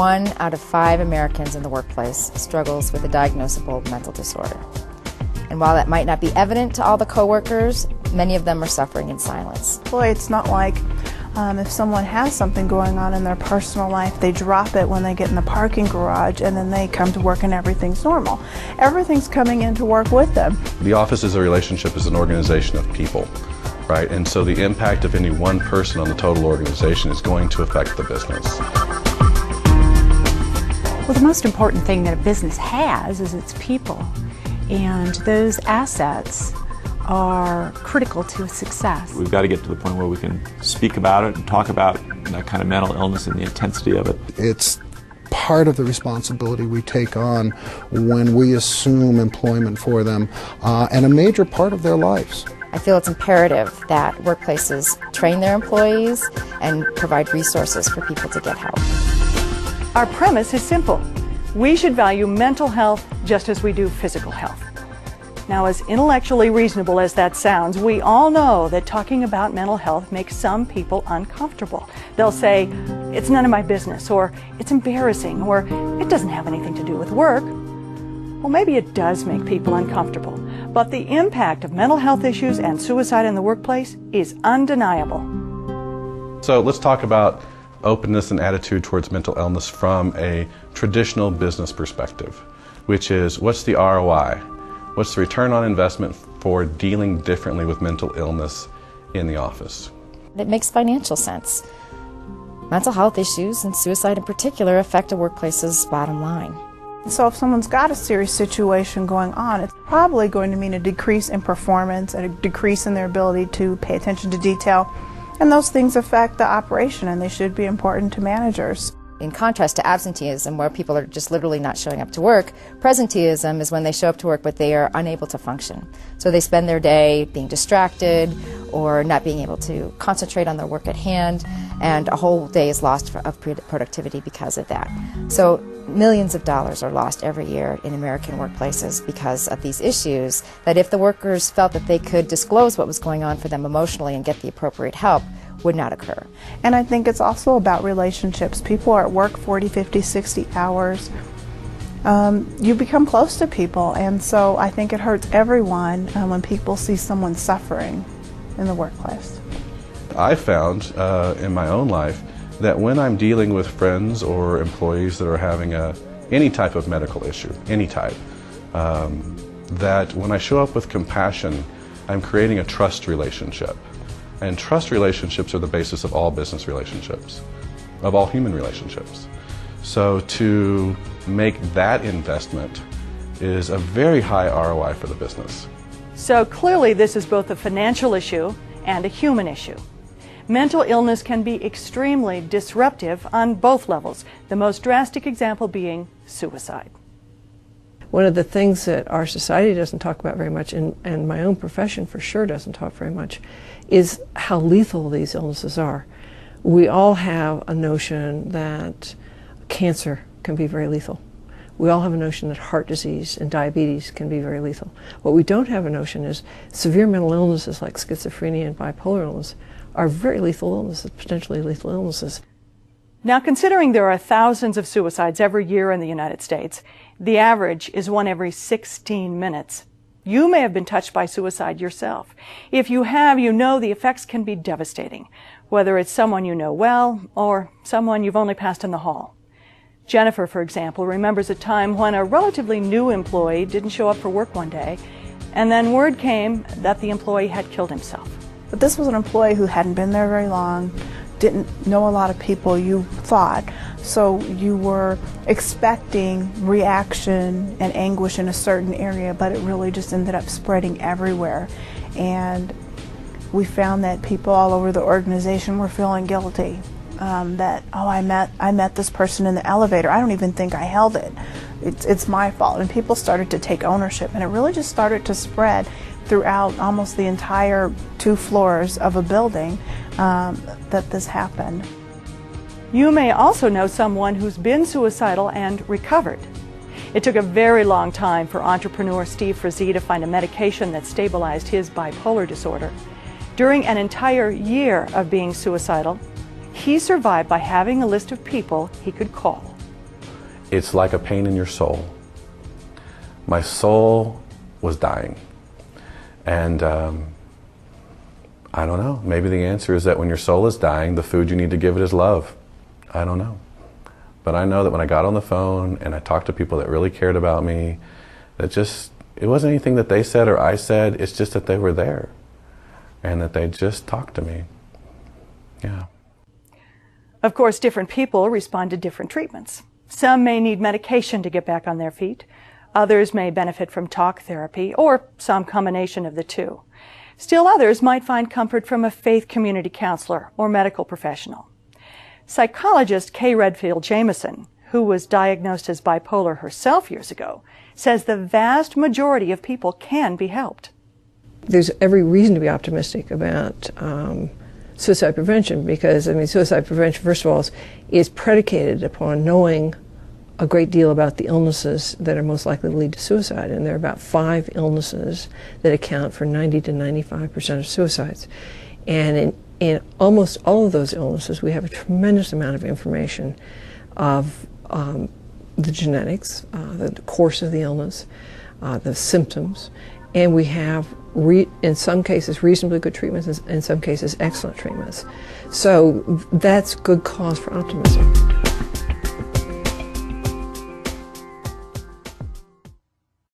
1 out of 5 Americans in the workplace struggles with a diagnosable mental disorder. And while that might not be evident to all the coworkers, many of them are suffering in silence. Boy, it's not like if someone has something going on in their personal life, they drop it when they get in the parking garage and then they come to work and everything's normal. Everything's coming into work with them. The office as a relationship is an organization of people, right? And so the impact of any one person on the total organization is going to affect the business. Well, the most important thing that a business has is its people. And those assets are critical to success. We've got to get to the point where we can speak about it and talk about that kind of mental illness and the intensity of it. It's part of the responsibility we take on when we assume employment for them, and a major part of their lives. I feel it's imperative that workplaces train their employees and provide resources for people to get help. Our premise is simple. We should value mental health just as we do physical health. Now, as intellectually reasonable as that sounds, we all know that talking about mental health makes some people uncomfortable. They'll say, it's none of my business, or it's embarrassing, or it doesn't have anything to do with work. Well, maybe it does make people uncomfortable, but the impact of mental health issues and suicide in the workplace is undeniable. So let's talk about openness and attitude towards mental illness from a traditional business perspective, which is, what's the ROI? What's the return on investment for dealing differently with mental illness in the office? It makes financial sense. Mental health issues, and suicide in particular, affect a workplace's bottom line. So if someone's got a serious situation going on, it's probably going to mean a decrease in performance and a decrease in their ability to pay attention to detail. And those things affect the operation, and they should be important to managers. In contrast to absenteeism, where people are just literally not showing up to work, presenteeism is when they show up to work but they are unable to function. So they spend their day being distracted or not being able to concentrate on their work at hand, and a whole day is lost of productivity because of that. So millions of dollars are lost every year in American workplaces because of these issues, that if the workers felt that they could disclose what was going on for them emotionally and get the appropriate help, would not occur. And I think it's also about relationships. People are at work 40, 50, 60 hours. You become close to people, and so I think it hurts everyone when people see someone suffering in the workplace. I found in my own life that when I'm dealing with friends or employees that are having any type of medical issue, any type, that when I show up with compassion, I'm creating a trust relationship. And trust relationships are the basis of all business relationships, of all human relationships. So to make that investment is a very high ROI for the business. So clearly this is both a financial issue and a human issue. Mental illness can be extremely disruptive on both levels, the most drastic example being suicide. One of the things that our society doesn't talk about very much, and my own profession for sure doesn't talk very much, is how lethal these illnesses are. We all have a notion that cancer can be very lethal. We all have a notion that heart disease and diabetes can be very lethal. What we don't have a notion is severe mental illnesses like schizophrenia and bipolar illness are very lethal illnesses, potentially lethal illnesses. Now, considering there are thousands of suicides every year in the United States, the average is 1 every 16 minutes. You may have been touched by suicide yourself. If you have, you know the effects can be devastating, whether it's someone you know well or someone you've only passed in the hall. Jennifer, for example, remembers a time when a relatively new employee didn't show up for work one day, and then word came that the employee had killed himself. But this was an employee who hadn't been there very long, didn't know a lot of people, you thought, so you were expecting reaction and anguish in a certain area, but it really just ended up spreading everywhere. And we found that people all over the organization were feeling guilty. That, oh, I met this person in the elevator. I don't even think I held it. It's my fault. And people started to take ownership, and it really just started to spread throughout almost the entire 2 floors of a building that this happened. You may also know someone who's been suicidal and recovered. It took a very long time for entrepreneur Steve Frazee to find a medication that stabilized his bipolar disorder. During an entire year of being suicidal, he survived by having a list of people he could call. it's like a pain in your soul. My soul was dying. And I don't know, maybe the answer is that when your soul is dying, the food you need to give it is love. I don't know. But I know that when I got on the phone and I talked to people that really cared about me, that just, it wasn't anything that they said or I said, it's just that they were there and that they just talked to me. Yeah. Of course, different people respond to different treatments. Some may need medication to get back on their feet. Others may benefit from talk therapy or some combination of the two. Still others might find comfort from a faith community counselor or medical professional. Psychologist Kay Redfield Jamison, who was diagnosed as bipolar herself years ago, says the vast majority of people can be helped. There's every reason to be optimistic about suicide prevention because, I mean, suicide prevention, first of all, is predicated upon knowing a great deal about the illnesses that are most likely to lead to suicide. And there are about 5 illnesses that account for 90 to 95% of suicides. And in almost all of those illnesses, we have a tremendous amount of information of the genetics, the course of the illness, the symptoms, and we have, in some cases, reasonably good treatments, and in some cases, excellent treatments. So that's good cause for optimism.